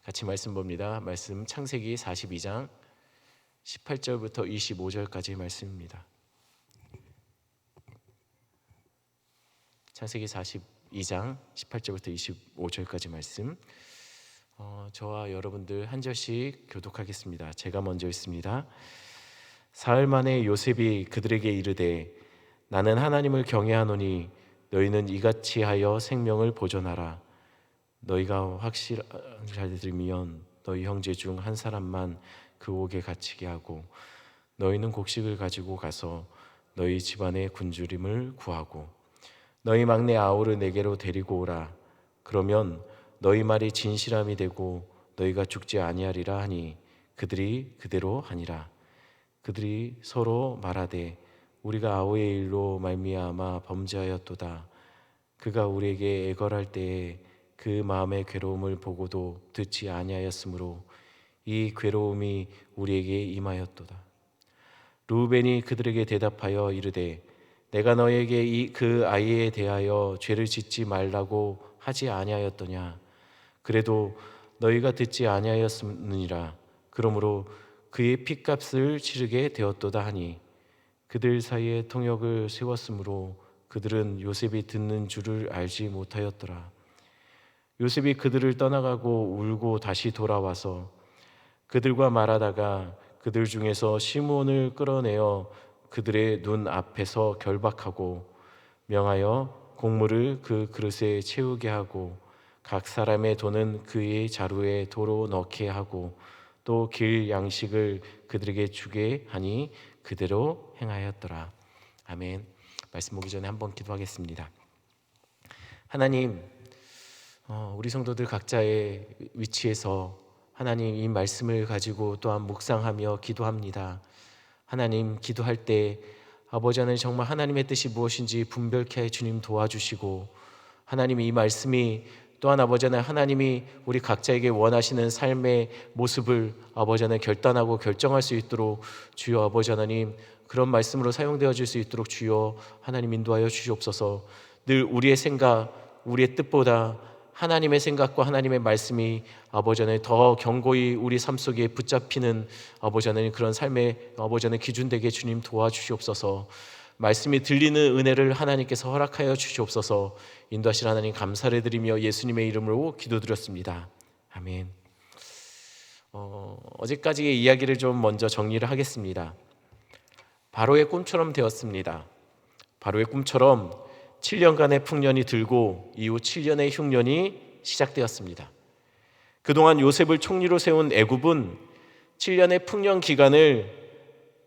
같이 말씀 봅니다. 말씀 창세기 42장 18절부터 25절까지 말씀입니다. 창세기 42장 18절부터 25절까지 말씀. 저와 여러분들 한 절씩 교독하겠습니다. 제가 먼저 읽습니다. 사흘 만에 요셉이 그들에게 이르되 나는 하나님을 경외하노니 너희는 이같이 하여 생명을 보존하라. 너희가 확실히 들으면 너희 형제 중 한 사람만 그 옥에 갇히게 하고 너희는 곡식을 가지고 가서 너희 집안의 굶주림을 구하고 너희 막내 아우를 내게로 데리고 오라. 그러면 너희 말이 진실함이 되고 너희가 죽지 아니하리라 하니 그들이 그대로 하니라. 그들이 서로 말하되 우리가 아우의 일로 말미암아 범죄하였도다. 그가 우리에게 애걸할 때에 그 마음의 괴로움을 보고도 듣지 아니하였으므로 이 괴로움이 우리에게 임하였도다. 르우벤이 그들에게 대답하여 이르되 내가 너에게 그 아이에 대하여 죄를 짓지 말라고 하지 아니하였더냐. 그래도 너희가 듣지 아니하였느니라. 그러므로 그의 핏값을 치르게 되었도다 하니 그들 사이에 통역을 세웠으므로 그들은 요셉이 듣는 줄을 알지 못하였더라. 요셉이 그들을 떠나가고 울고 다시 돌아와서 그들과 말하다가 그들 중에서 시몬을 끌어내어 그들의 눈 앞에서 결박하고 명하여 곡물을 그 그릇에 채우게 하고 각 사람의 돈은 그의 자루에 도로 넣게 하고 또 길 양식을 그들에게 주게 하니 그대로 행하였더라. 아멘. 말씀 보기 전에 한번 기도하겠습니다. 하나님, 우리 성도들 각자의 위치에서 하나님 이 말씀을 가지고 또한 묵상하며 기도합니다. 하나님, 기도할 때 아버지 하나님 정말 하나님의 뜻이 무엇인지 분별케 주님 도와주시고 하나님 이 말씀이 또한 아버지 하나님 하나님이 우리 각자에게 원하시는 삶의 모습을 아버지 하나님 결단하고 결정할 수 있도록 주여 아버지 하나님 그런 말씀으로 사용되어 줄 수 있도록 주여 하나님 인도하여 주시옵소서. 늘 우리의 생각, 우리의 뜻보다 하나님의 생각과 하나님의 말씀이 아버지 하나님 더 견고히 우리 삶 속에 붙잡히는 아버지 하나님 그런 삶의 아버지 하나님 기준 되게 주님 도와주시옵소서. 말씀이 들리는 은혜를 하나님께서 허락하여 주시옵소서. 인도하신 하나님 감사를 드리며 예수님의 이름으로 기도드렸습니다. 아멘. 어제까지의 이야기를 좀 먼저 정리를 하겠습니다. 바로의 꿈처럼 되었습니다. 바로의 꿈처럼 7년간의 풍년이 들고 이후 7년의 흉년이 시작되었습니다. 그동안 요셉을 총리로 세운 애굽은 7년의 풍년 기간을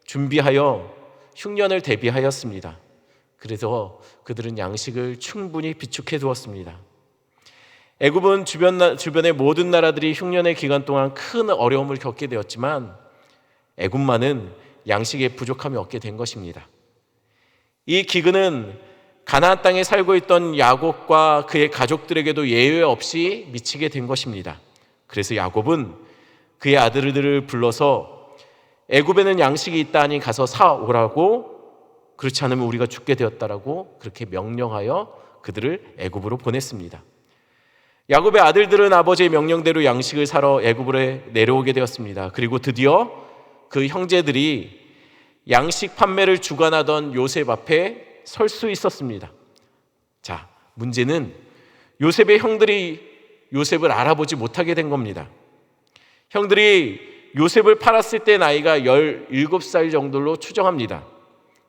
준비하여 흉년을 대비하였습니다. 그래서 그들은 양식을 충분히 비축해 두었습니다. 애굽은 주변의 모든 나라들이 흉년의 기간 동안 큰 어려움을 겪게 되었지만 애굽만은 양식의 부족함이 없게 된 것입니다. 이 기근은 가나안 땅에 살고 있던 야곱과 그의 가족들에게도 예외 없이 미치게 된 것입니다. 그래서 야곱은 그의 아들들을 불러서 애굽에는 양식이 있다니 가서 사오라고, 그렇지 않으면 우리가 죽게 되었다라고 그렇게 명령하여 그들을 애굽으로 보냈습니다. 야곱의 아들들은 아버지의 명령대로 양식을 사러 애굽으로 내려오게 되었습니다. 그리고 드디어 그 형제들이 양식 판매를 주관하던 요셉 앞에 설 수 있었습니다. 자, 문제는 요셉의 형들이 요셉을 알아보지 못하게 된 겁니다. 형들이 요셉을 팔았을 때 나이가 17살 정도로 추정합니다.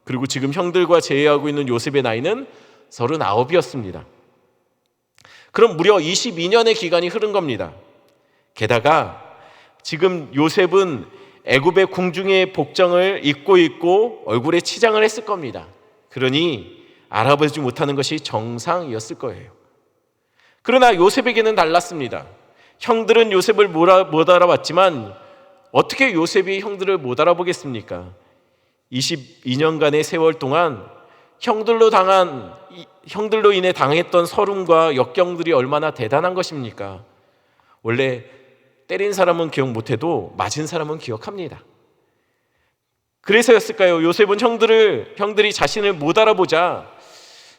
그리고 지금 형들과 제외하고 있는 요셉의 나이는 39이었습니다. 그럼 무려 22년의 기간이 흐른 겁니다. 게다가 지금 요셉은 애굽의 궁중의 복장을 입고 있고 얼굴에 치장을 했을 겁니다. 그러니 알아보지 못하는 것이 정상이었을 거예요. 그러나 요셉에게는 달랐습니다. 형들은 요셉을 못 알아봤지만 어떻게 요셉이 형들을 못 알아보겠습니까? 22년간의 세월 동안 형들로 인해 당했던 서름과 역경들이 얼마나 대단한 것입니까? 원래 때린 사람은 기억 못해도 맞은 사람은 기억합니다. 그래서였을까요? 요셉은 형들이 자신을 못 알아보자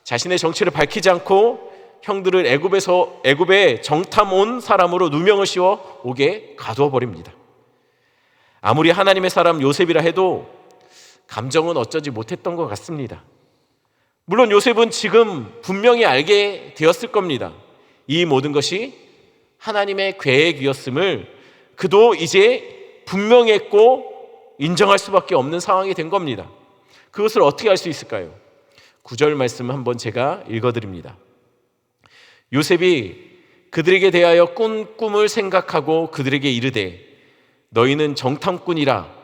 자신의 정체를 밝히지 않고 형들을 애굽에 정탐 온 사람으로 누명을 씌워 옥에 가두어 버립니다. 아무리 하나님의 사람 요셉이라 해도 감정은 어쩌지 못했던 것 같습니다. 물론 요셉은 지금 분명히 알게 되었을 겁니다. 이 모든 것이 하나님의 계획이었음을 그도 이제 분명했고 인정할 수밖에 없는 상황이 된 겁니다. 그것을 어떻게 알 수 있을까요? 9절 말씀 한번 제가 읽어드립니다. 요셉이 그들에게 대하여 꾼 꿈을 생각하고 그들에게 이르되 너희는 정탐꾼이라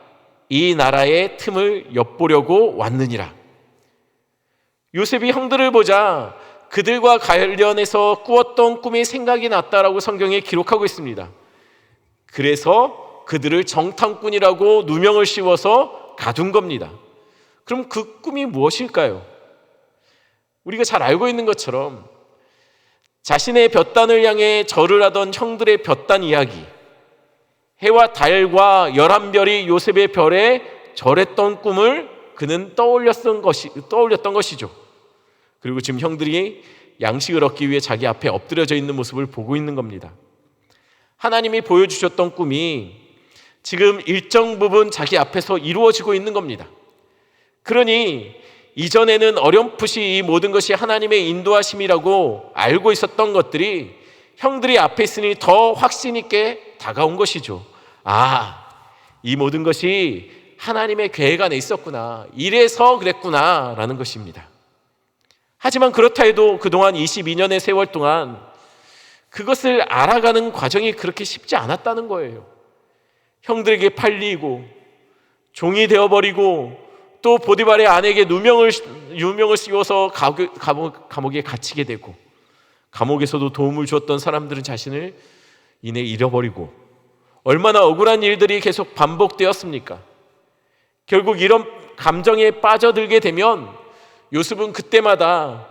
이 나라의 틈을 엿보려고 왔느니라. 요셉이 형들을 보자 그들과 관련해서 꾸었던 꿈이 생각이 났다라고 성경에 기록하고 있습니다. 그래서 그들을 정탐꾼이라고 누명을 씌워서 가둔 겁니다. 그럼 그 꿈이 무엇일까요? 우리가 잘 알고 있는 것처럼 자신의 볕단을 향해 절을 하던 형들의 볕단 이야기, 해와 달과 11별이 요셉의 별에 절했던 꿈을 그는 떠올렸던 것이죠. 그리고 지금 형들이 양식을 얻기 위해 자기 앞에 엎드려져 있는 모습을 보고 있는 겁니다. 하나님이 보여주셨던 꿈이 지금 일정 부분 자기 앞에서 이루어지고 있는 겁니다. 그러니 이전에는 어렴풋이 이 모든 것이 하나님의 인도하심이라고 알고 있었던 것들이 형들이 앞에 있으니 더 확신 있게 다가온 것이죠. 이 모든 것이 하나님의 계획 안에 있었구나, 이래서 그랬구나 라는 것입니다. 하지만 그렇다 해도 그동안 22년의 세월 동안 그것을 알아가는 과정이 그렇게 쉽지 않았다는 거예요. 형들에게 팔리고 종이 되어버리고 또 보디발의 아내에게 유명을 씌워서 감옥에 갇히게 되고, 감옥에서도 도움을 주었던 사람들은 자신을 이내 잃어버리고, 얼마나 억울한 일들이 계속 반복되었습니까? 결국 이런 감정에 빠져들게 되면 요셉은 그때마다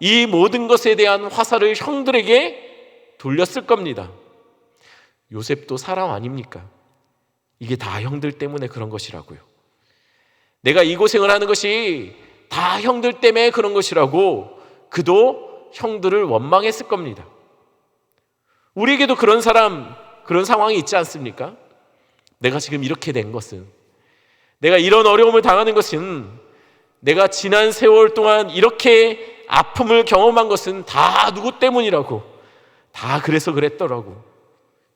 이 모든 것에 대한 화살을 형들에게 돌렸을 겁니다. 요셉도 사람 아닙니까? 이게 다 형들 때문에 그런 것이라고요. 내가 이 고생을 하는 것이 다 형들 때문에 그런 것이라고 그도 형들을 원망했을 겁니다. 우리에게도 그런 상황이 있지 않습니까? 내가 지금 이렇게 된 것은, 내가 이런 어려움을 당하는 것은, 내가 지난 세월 동안 이렇게 아픔을 경험한 것은 다 누구 때문이라고, 다 그래서 그랬더라고,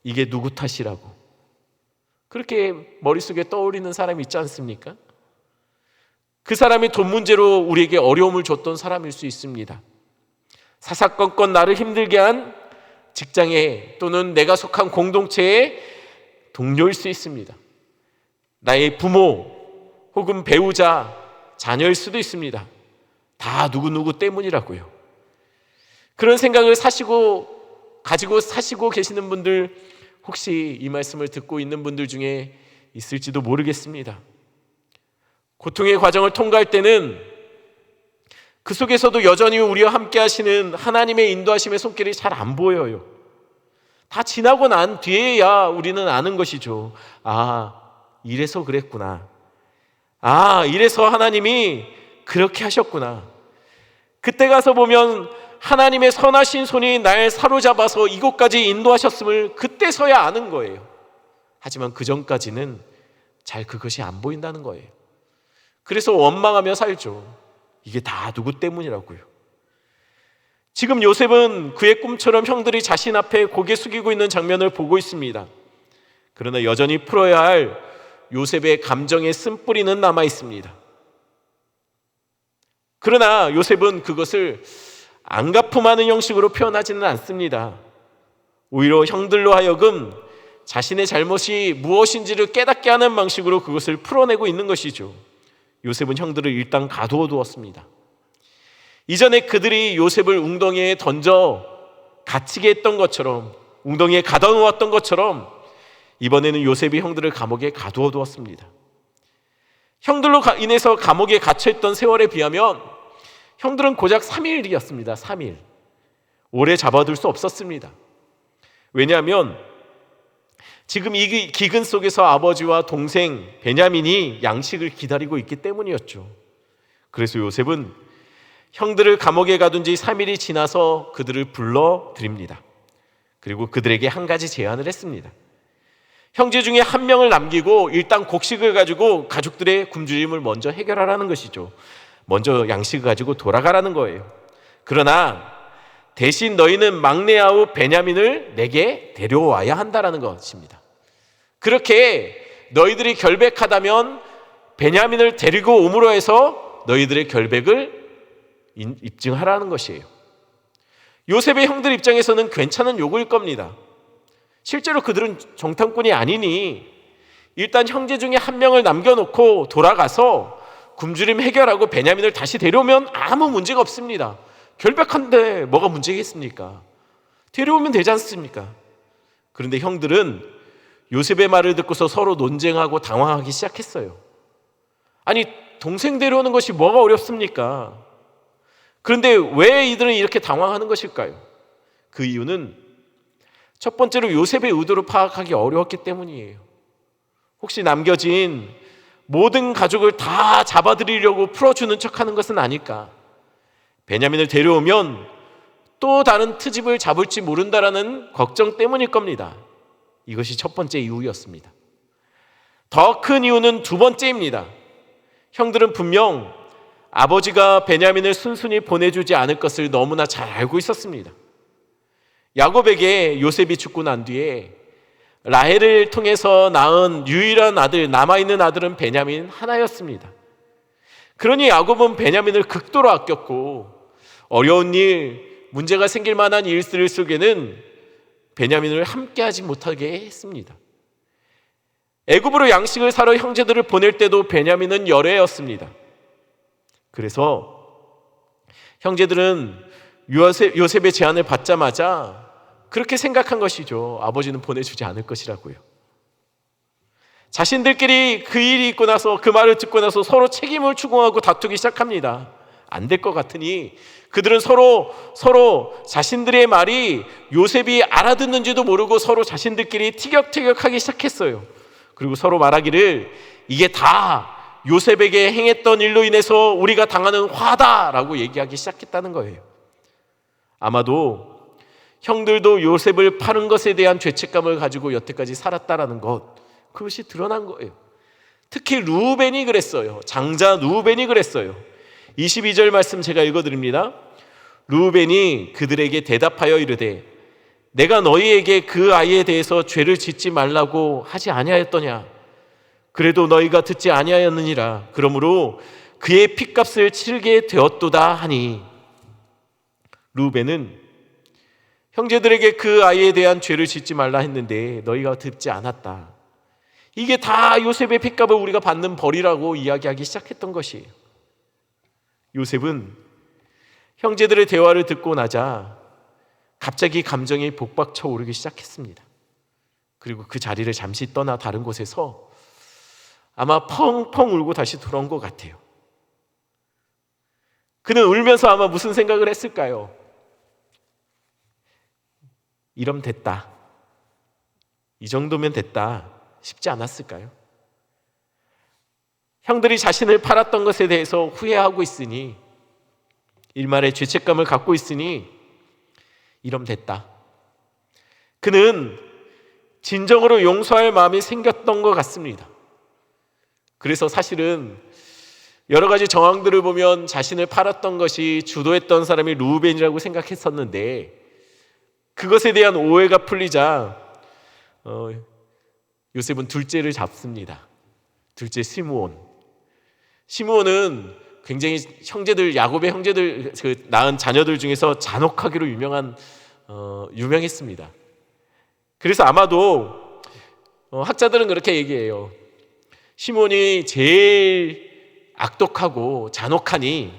이게 누구 탓이라고, 그렇게 머릿속에 떠오르는 사람이 있지 않습니까? 그 사람이 돈 문제로 우리에게 어려움을 줬던 사람일 수 있습니다. 사사건건 나를 힘들게 한 직장에 또는 내가 속한 공동체의 동료일 수 있습니다. 나의 부모 혹은 배우자, 자녀일 수도 있습니다. 다 누구누구 때문이라고요. 그런 생각을 가지고 사시고 계시는 분들, 혹시 이 말씀을 듣고 있는 분들 중에 있을지도 모르겠습니다. 고통의 과정을 통과할 때는 그 속에서도 여전히 우리와 함께 하시는 하나님의 인도하심의 손길이 잘 안 보여요. 다 지나고 난 뒤에야 우리는 아는 것이죠. 이래서 그랬구나. 이래서 하나님이 그렇게 하셨구나. 그때 가서 보면 하나님의 선하신 손이 날 사로잡아서 이곳까지 인도하셨음을 그때서야 아는 거예요. 하지만 그 전까지는 잘 그것이 안 보인다는 거예요. 그래서 원망하며 살죠. 이게 다 누구 때문이라고요. 지금 요셉은 그의 꿈처럼 형들이 자신 앞에 고개 숙이고 있는 장면을 보고 있습니다. 그러나 여전히 풀어야 할 요셉의 감정의 쓴뿌리는 남아 있습니다. 그러나 요셉은 그것을 안가품하는 형식으로 표현하지는 않습니다. 오히려 형들로 하여금 자신의 잘못이 무엇인지를 깨닫게 하는 방식으로 그것을 풀어내고 있는 것이죠. 요셉은 형들을 일단 가두어 두었습니다. 이전에 그들이 요셉을 웅덩이에 던져 갇히게 했던 것처럼, 웅덩이에 가둬 놓았던 것처럼 이번에는 요셉이 형들을 감옥에 가두어 두었습니다. 형들로 인해서 감옥에 갇혀있던 세월에 비하면 형들은 고작 3일이었습니다. 3일. 오래 잡아둘 수 없었습니다. 왜냐하면 지금 이 기근 속에서 아버지와 동생 베냐민이 양식을 기다리고 있기 때문이었죠. 그래서 요셉은 형들을 감옥에 가둔 지 3일이 지나서 그들을 불러드립니다. 그리고 그들에게 한 가지 제안을 했습니다. 형제 중에 한 명을 남기고 일단 곡식을 가지고 가족들의 굶주림을 먼저 해결하라는 것이죠. 먼저 양식을 가지고 돌아가라는 거예요. 그러나 대신 너희는 막내 아우 베냐민을 내게 데려와야 한다라는 것입니다. 그렇게 너희들이 결백하다면 베냐민을 데리고 오므로 해서 너희들의 결백을 입증하라는 것이에요. 요셉의 형들 입장에서는 괜찮은 요구일 겁니다. 실제로 그들은 정탐꾼이 아니니 일단 형제 중에 한 명을 남겨놓고 돌아가서 굶주림 해결하고 베냐민을 다시 데려오면 아무 문제가 없습니다. 결백한데 뭐가 문제겠습니까? 데려오면 되지 않습니까? 그런데 형들은 요셉의 말을 듣고서 서로 논쟁하고 당황하기 시작했어요. 아니, 동생 데려오는 것이 뭐가 어렵습니까? 그런데 왜 이들은 이렇게 당황하는 것일까요? 그 이유는 첫 번째로 요셉의 의도를 파악하기 어려웠기 때문이에요. 혹시 남겨진 모든 가족을 다 잡아들이려고 풀어주는 척하는 것은 아닐까? 베냐민을 데려오면 또 다른 트집을 잡을지 모른다라는 걱정 때문일 겁니다. 이것이 첫 번째 이유였습니다. 더 큰 이유는 두 번째입니다. 형들은 분명 아버지가 베냐민을 순순히 보내주지 않을 것을 너무나 잘 알고 있었습니다. 야곱에게 요셉이 죽고 난 뒤에 라헬을 통해서 낳은 유일한 아들, 남아있는 아들은 베냐민 하나였습니다. 그러니 야곱은 베냐민을 극도로 아꼈고 어려운 일, 문제가 생길 만한 일들 속에는 베냐민을 함께하지 못하게 했습니다. 애굽으로 양식을 사러 형제들을 보낼 때도 베냐민은 열애였습니다. 그래서 형제들은 요셉의 제안을 받자마자 그렇게 생각한 것이죠. 아버지는 보내주지 않을 것이라고요. 자신들끼리 그 일이 있고 나서 그 말을 듣고 나서 서로 책임을 추궁하고 다투기 시작합니다. 안 될 것 같으니 그들은 서로 자신들의 말이 요셉이 알아듣는지도 모르고 서로 자신들끼리 티격태격하기 시작했어요. 그리고 서로 말하기를 이게 다 요셉에게 행했던 일로 인해서 우리가 당하는 화다라고 얘기하기 시작했다는 거예요. 아마도 형들도 요셉을 파는 것에 대한 죄책감을 가지고 여태까지 살았다라는 것, 그것이 드러난 거예요. 특히 루벤이 그랬어요. 장자 루벤이 그랬어요. 22절 말씀 제가 읽어드립니다. 루벤이 그들에게 대답하여 이르되 내가 너희에게 그 아이에 대해서 죄를 짓지 말라고 하지 아니하였더냐? 그래도 너희가 듣지 아니하였느니라. 그러므로 그의 핏값을 치르게 되었도다 하니, 루벤은 형제들에게 그 아이에 대한 죄를 짓지 말라 했는데 너희가 듣지 않았다. 이게 다 요셉의 핏값을 우리가 받는 벌이라고 이야기하기 시작했던 것이에요. 요셉은 형제들의 대화를 듣고 나자 갑자기 감정이 복박쳐 오르기 시작했습니다. 그리고 그 자리를 잠시 떠나 다른 곳에서 아마 펑펑 울고 다시 돌아온 것 같아요. 그는 울면서 아마 무슨 생각을 했을까요? 이러면 됐다. 이 정도면 됐다. 싶지 않았을까요? 형들이 자신을 팔았던 것에 대해서 후회하고 있으니, 일말의 죄책감을 갖고 있으니 이러면 됐다. 그는 진정으로 용서할 마음이 생겼던 것 같습니다. 그래서 사실은 여러 가지 정황들을 보면 자신을 팔았던 것이 주도했던 사람이 루벤이라고 생각했었는데, 그것에 대한 오해가 풀리자 요셉은 둘째를 잡습니다. 둘째 시므온은 굉장히 형제들, 야곱의 형제들 그 낳은 자녀들 중에서 잔혹하기로 유명했습니다. 그래서 아마도 학자들은 그렇게 얘기해요. 시므온이 제일 악독하고 잔혹하니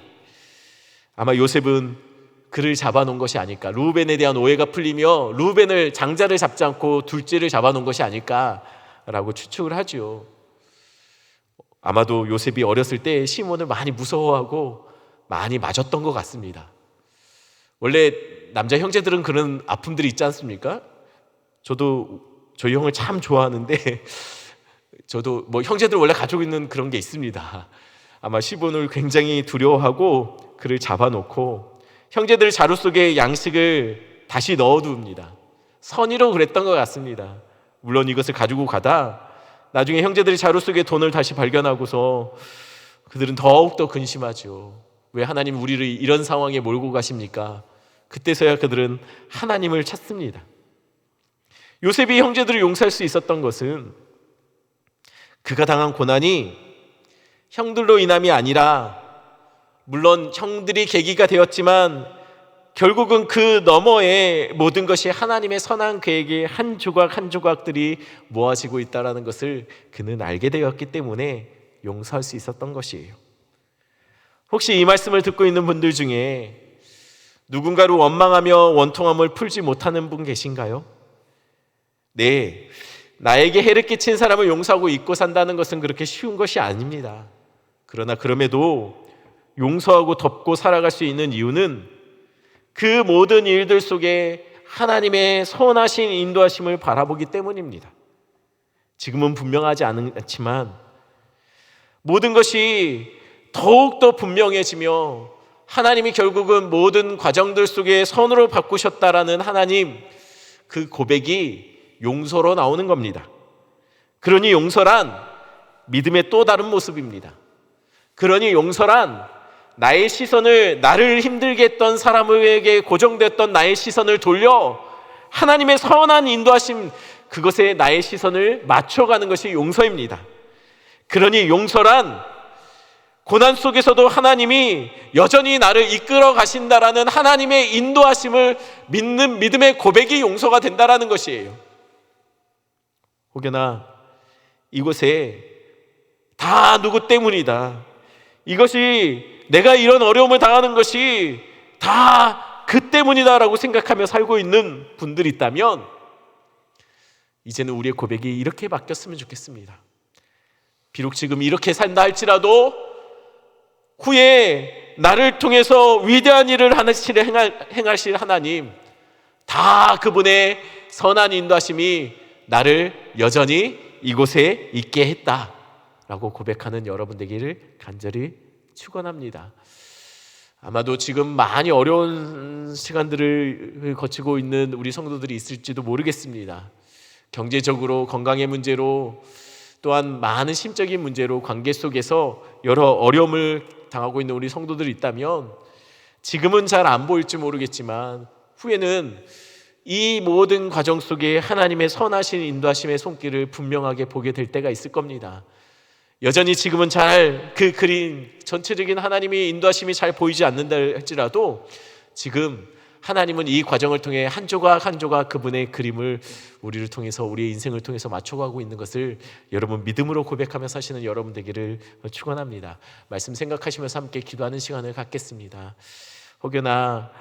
아마 요셉은 그를 잡아놓은 것이 아닐까. 루벤에 대한 오해가 풀리며 루벤을, 장자를 잡지 않고 둘째를 잡아놓은 것이 아닐까라고 추측을 하죠. 아마도 요셉이 어렸을 때 시몬을 많이 무서워하고 많이 맞았던 것 같습니다. 원래 남자 형제들은 그런 아픔들이 있지 않습니까? 저도 저희 형을 참 좋아하는데 저도 형제들 원래 가지고 있는 그런 게 있습니다. 아마 시몬을 굉장히 두려워하고 그를 잡아놓고 형제들 자루 속에 양식을 다시 넣어두옵니다. 선의로 그랬던 것 같습니다. 물론 이것을 가지고 가다 나중에 형제들이 자루 속에 돈을 다시 발견하고서 그들은 더욱더 근심하죠. 왜 하나님 우리를 이런 상황에 몰고 가십니까? 그때서야 그들은 하나님을 찾습니다. 요셉이 형제들을 용서할 수 있었던 것은 그가 당한 고난이 형들로 인함이 아니라, 물론 형들이 계기가 되었지만 결국은 그 너머에 모든 것이 하나님의 선한 계획의 한 조각 한 조각들이 모아지고 있다는 것을 그는 알게 되었기 때문에 용서할 수 있었던 것이에요. 혹시 이 말씀을 듣고 있는 분들 중에 누군가를 원망하며 원통함을 풀지 못하는 분 계신가요? 네, 나에게 해를 끼친 사람을 용서하고 잊고 산다는 것은 그렇게 쉬운 것이 아닙니다. 그러나 그럼에도 용서하고 덮고 살아갈 수 있는 이유는 그 모든 일들 속에 하나님의 선하신 인도하심을 바라보기 때문입니다. 지금은 분명하지 않지만 모든 것이 더욱더 분명해지며 하나님이 결국은 모든 과정들 속에 선으로 바꾸셨다라는 하나님, 그 고백이 용서로 나오는 겁니다. 그러니 용서란 믿음의 또 다른 모습입니다. 그러니 용서란 나의 시선을, 나를 힘들게 했던 사람에게 고정됐던 나의 시선을 돌려 하나님의 선한 인도하심, 그것에 나의 시선을 맞춰가는 것이 용서입니다. 그러니 용서란 고난 속에서도 하나님이 여전히 나를 이끌어 가신다라는 하나님의 인도하심을 믿는 믿음의 고백이 용서가 된다라는 것이에요. 혹여나 이곳에 다 누구 때문이다, 이것이 내가 이런 어려움을 당하는 것이 다 그 때문이다라고 생각하며 살고 있는 분들이 있다면 이제는 우리의 고백이 이렇게 바뀌었으면 좋겠습니다. 비록 지금 이렇게 산다 할지라도 후에 나를 통해서 위대한 일을 행하실 하나님, 다 그분의 선한 인도하심이 나를 여전히 이곳에 있게 했다라고 고백하는 여러분 되기를 간절히 축원합니다. 아마도 지금 많이 어려운 시간들을 거치고 있는 우리 성도들이 있을지도 모르겠습니다. 경제적으로, 건강의 문제로, 또한 많은 심적인 문제로 관계 속에서 여러 어려움을 당하고 있는 우리 성도들이 있다면 지금은 잘 안 보일지 모르겠지만 후에는 이 모든 과정 속에 하나님의 선하신 인도하심의 손길을 분명하게 보게 될 때가 있을 겁니다. 여전히 지금은 잘 그 그림, 전체적인 하나님의 인도하심이 잘 보이지 않는다 할지라도 지금 하나님은 이 과정을 통해 한 조각 한 조각 그분의 그림을 우리를 통해서, 우리의 인생을 통해서 맞춰가고 있는 것을 여러분 믿음으로 고백하며 사시는 여러분 되기를 축원합니다. 말씀 생각하시면서 함께 기도하는 시간을 갖겠습니다. 혹여나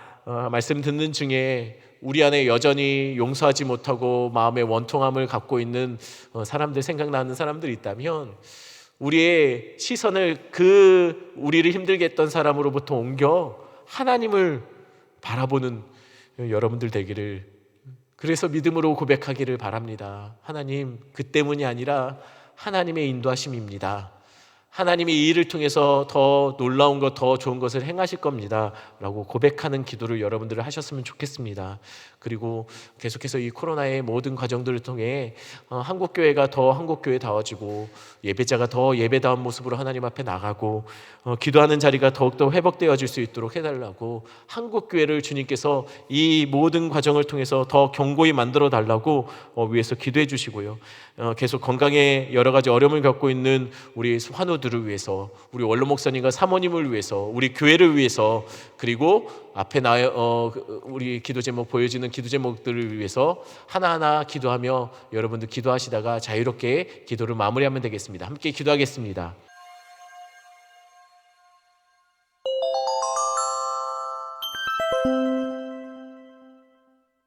말씀 듣는 중에 우리 안에 여전히 용서하지 못하고 마음의 원통함을 갖고 있는 사람들, 생각나는 사람들이 있다면 우리의 시선을 그 우리를 힘들게 했던 사람으로부터 옮겨 하나님을 바라보는 여러분들 되기를, 그래서 믿음으로 고백하기를 바랍니다. 하나님, 그 때문이 아니라 하나님의 인도하심입니다. 하나님이 이 일을 통해서 더 놀라운 것, 더 좋은 것을 행하실 겁니다 라고 고백하는 기도를 여러분들 하셨으면 좋겠습니다. 그리고 계속해서 이 코로나의 모든 과정들을 통해 한국교회가 더 한국교회다워지고 예배자가 더 예배다운 모습으로 하나님 앞에 나가고 기도하는 자리가 더욱더 회복되어질 수 있도록 해달라고, 한국교회를 주님께서 이 모든 과정을 통해서 더 견고히 만들어 달라고 위해서 기도해 주시고요. 계속 건강에 여러 가지 어려움을 겪고 있는 우리 환우들을 위해서, 우리 원로 목사님과 사모님을 위해서, 우리 교회를 위해서, 그리고 앞에 우리 기도 제목, 보여지는 기도 제목들을 위해서 하나하나 기도하며 여러분들 기도하시다가 자유롭게 기도를 마무리하면 되겠습니다. 함께 기도하겠습니다.